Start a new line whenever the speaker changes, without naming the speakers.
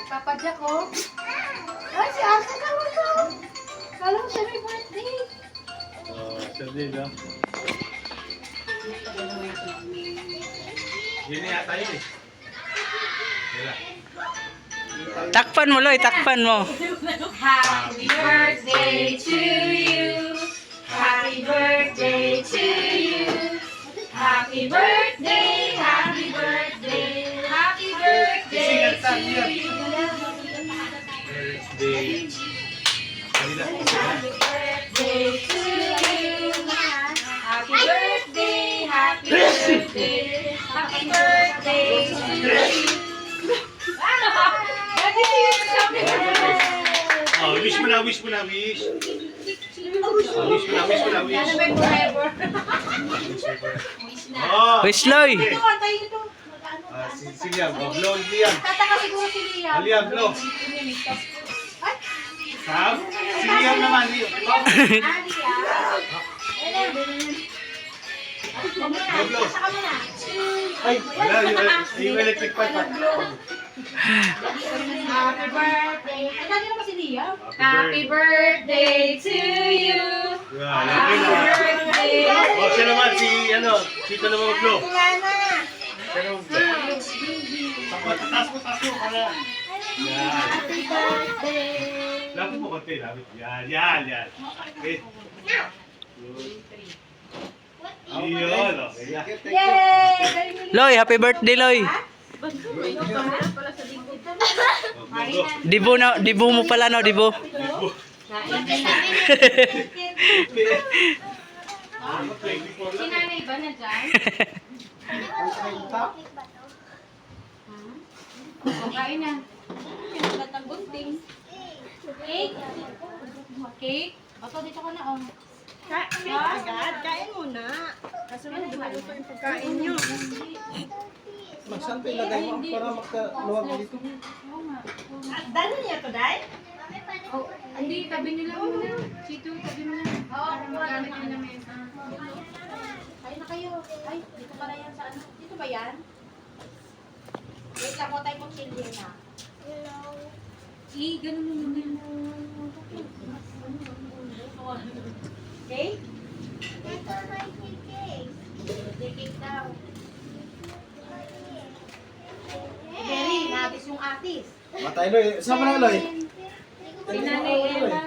Papa Jack, oh. Ay, si Asa ka mo to. Kala mo siya may birthday.
Sabi na. Yun yata yun eh.
Takpan mo, Loy. Takpan mo.
Happy birthday to you. Happy birthday to you. Happy birthday, happy birthday, happy birthday to you.
Birthday.
Happy birthday to you. Happy birthday, happy birthday, happy birthday to you.
Oh, wish mo na, wish mo na, wish. Wish mo na, wish mo na, wish.
Forever.
Oh,
Wish, Loy.
Ito, antayin ito.
si Liam, oh, blow si Liam.
Tataka siguro si Liam.
Liam, blow.
Ay,
Sam, si Liam naman, Liam.
Ali
Blow.
Saka mo na.
Ay, wala, yung electric pipe pa.
Happy birthday. Ay, dati naman si Liam.
Happy
birthday to you.
Wow, okay na.
Birthday.
Oh, siya naman, Tito naman mag-blow. Siya naman mag-blow. Taas mo, para. Yan.
Happy birthday.
Lapit mo konti, lapit. Yan. Okay. Yun, okay na.
Yay!
Loy, happy birthday, Loy. Dibo mo pala, no? Dibo.
Si nanay ba na dyan? Kain na. Pinaglatang gunting. Cake? Cake? Bato, dito ka na, oh.
Agad, kain muna. Kasi hindi maluto yung pagkain nyo.
Magsanto ilagay mo para makaluwag dito.
Oo nga.
Dalo niya to, Day?
Oh, hindi, tabi nila muna. Chito, tabi mo na. Para magkamit nyo na mesa. Kain na kayo. Ay, dito pala yan sa ano. Dito ba yan? Wait lang, mo tayo kong chili na. Ganun mo muna. Okay? Birthday cake daw. Berry, natis yung atis.
Matay Loy, sama na Loy.
Si Nanay Emma.